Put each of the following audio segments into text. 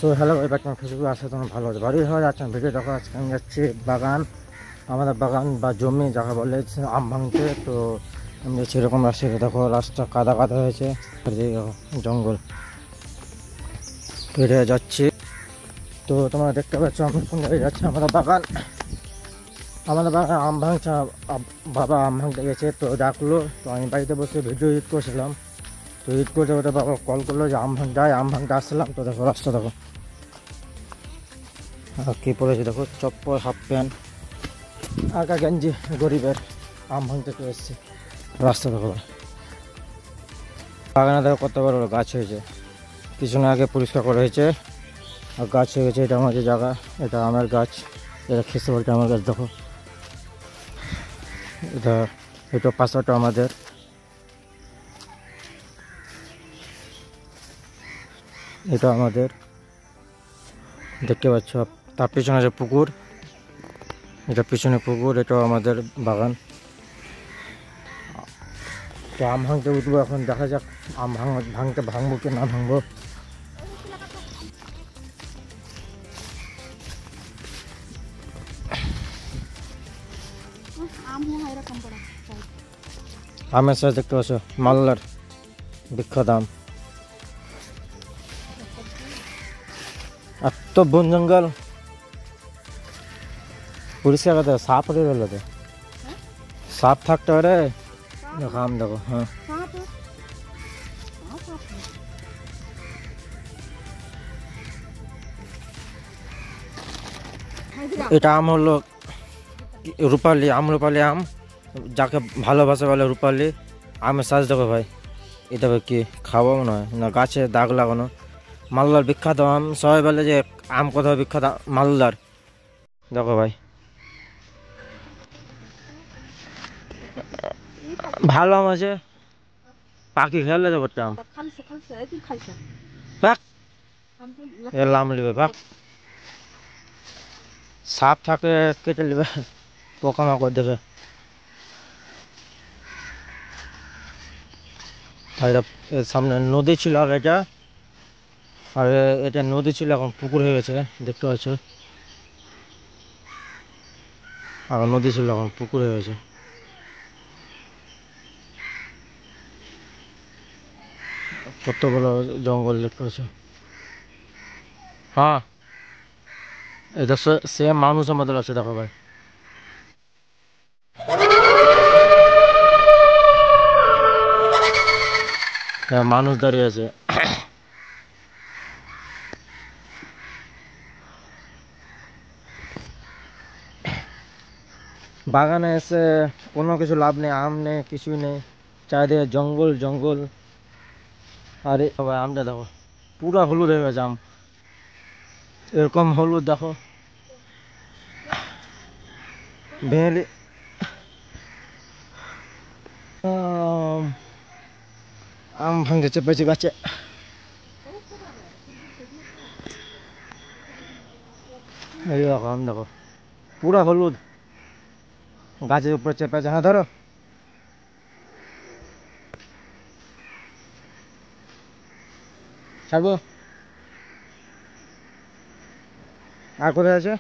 So hello ভাই, back Facebook আসে তোমার ভালো আছে বাড়ি হয়ে যাচ্ছে ভিডিও দেখো। আজকে আমি যাচ্ছি বাগান, আমাদের বাগান বা জমি যাকে বলে আম ভাঙতে। তো আমি যাচ্ছি এরকম রাস্তা, দেখো রাস্তা কাদা কাদা হয়েছে, জঙ্গল পেরিয়ে যাচ্ছি। তো তোমরা দেখতে পাচ্ছ আমি কোন জায়গায় যাচ্ছি। আমাদের বাগান আম ভাঙছে, বাবা আম ভাঙতে গেছে তো ডাকলো। তো আমি বাড়িতে বসে ভিডিও এডিট করছিলাম। তো এডিট করতে করতে বাবা কল করলো যে আম ভাঙতে আসছিলাম। তো দেখো রাস্তা দেখো কি পড়েছে, দেখো চপ্পল হাফ প্যান্ট আঁকা গেঞ্জি, গরিবের আম ভাঙতে চলে এসছে। রাস্তা দেখো, বাগানে দেখো কত বড় গাছ হয়েছে, কিছুদিন আগে পরিষ্কার করা হয়েছে আর গাছ হয়ে গেছে। এটা আমাদের জায়গা, এটা আমার গাছ, এটা খেতে বলতে আমার গাছ দেখো। এটা পাশাটা আমাদের, এটা আমাদের দেখতে পাচ্ছ। তার পিছনে আছে পুকুর, এটা পিছনে পুকুর, এটাও আমাদের বাগান। তো আম ভাঙতে উঠবো এখন, দেখা যাক আম ভাঙবো কি না ভাঙবো। আমের সাইজ দেখতে পাচ্ছ, মালদার বিখ্যাত আম। এত বন জঙ্গল পরিষ্কার করতে সাপ হয়ে গেল, তো সাপ থাকতে পারে। দেখো আম দেখো, হ্যাঁ এটা আম হলো রূপালি আম, রূপালি আম যাকে ভালোবাসে বলে রূপালি। আমের সাইজ দেখো ভাই, এটা কি খাওয়া মনে হয় না, গাছে দাগ লাগানো। মালদার বিখ্যাত আম, সবাই বলে যে আম কোথাও বিখ্যাত, মালদার। দেখো ভাই ভালো আম আছে, পাখি খেলে যাবো আম পাক এলাম লিবে পাক। সাপ থাকে কেটে নেবে, পোকামাকড় দেবে। আর এর সামনে নদী ছিল আগে এটা, আর এটা নদী ছিল এখন পুকুর হয়ে গেছে দেখতে পাচ্ছ। আর নদী ছিল এখন পুকুর হয়ে গেছে। কত বড় জঙ্গল দেখতে পাচ্ছ। হ্যাঁ এটা সে মানুষ আমাদের আছে দেখো ভাই। মানুষ দাঁড়িয়ে আছে। বাগানে এসে কোনো কিছু লাভ নেই, আম নেই, কিছুই নেই, চারিদিকে জঙ্গল জঙ্গল। আরে ভাই আমটা দেখো পুরা হলুদ হয়ে গেছে আম, এরকম হলুদ দেখো ভেঙে। আম ভাঙতে চেপেছে গাছে, এই দেখো আম দেখো পুরা হলুদ, গাছের উপরে চেপেছে। হ্যাঁ ধরো, ছাড়বো। আর কোথায় আছে?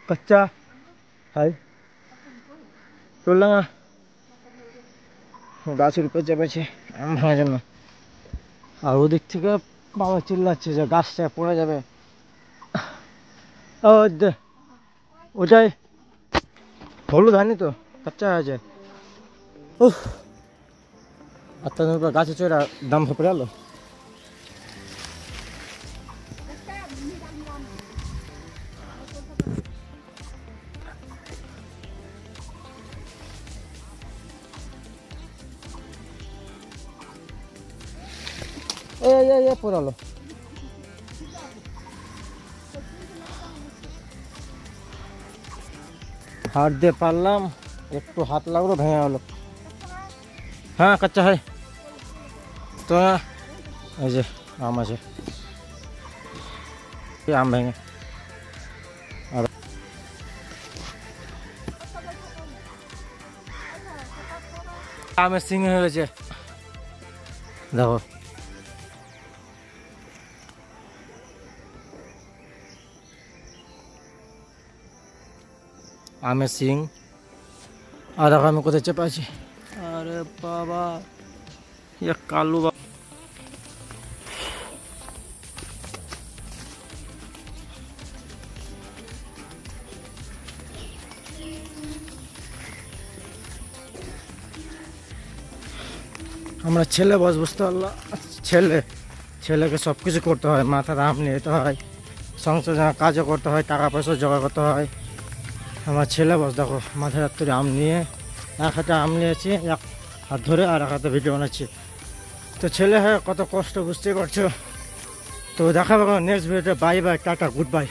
কচ্চা হাই চললাম না, গাছের উপরে চেপেছে আম ভাঙার জন্য। আর ওদিক থেকে বাবা চিল্লাচ্ছে যে গাছটা পড়ে যাবে। ও ওটাই হলুদ হয়নি তো, কাচ্চা আছে। উফ, আর গাছে চড়া দাম ফেপড়ে গেলো। পড়ালো, হাত দিয়ে পারলাম, একটু হাত লাগলো ভেঙে গেলো। হ্যাঁ কাচ্চা হয় তো, এই যে আম আছে, আম ভেঙে। আর আমের সিং হয়েছে দেখো। আমের সিং। আর দেখো আমি কোথায় চেপে আছি। আরে বাবা কালু বাবা। আমরা ছেলে বস, বুঝতে পারলো? ছেলেকে সব কিছু করতে হয়, মাথার আম নিয়ে যেতে হয়, সংসার কাজও করতে হয়, টাকা পয়সা জোগাড় করতে হয়। আমার ছেলে বস দেখো মাথায় হাত ধরে আম নিয়ে, এক হাতে আম নিয়েছি এক হাত ধরে, আর এক হাতে ভিডিও বানাচ্ছি। তো ছেলে হয় কত কষ্ট, বুঝতেই পারছো। তো দেখা হবে নেক্সট ভিডিওতে। Bye bye, tata, good bye.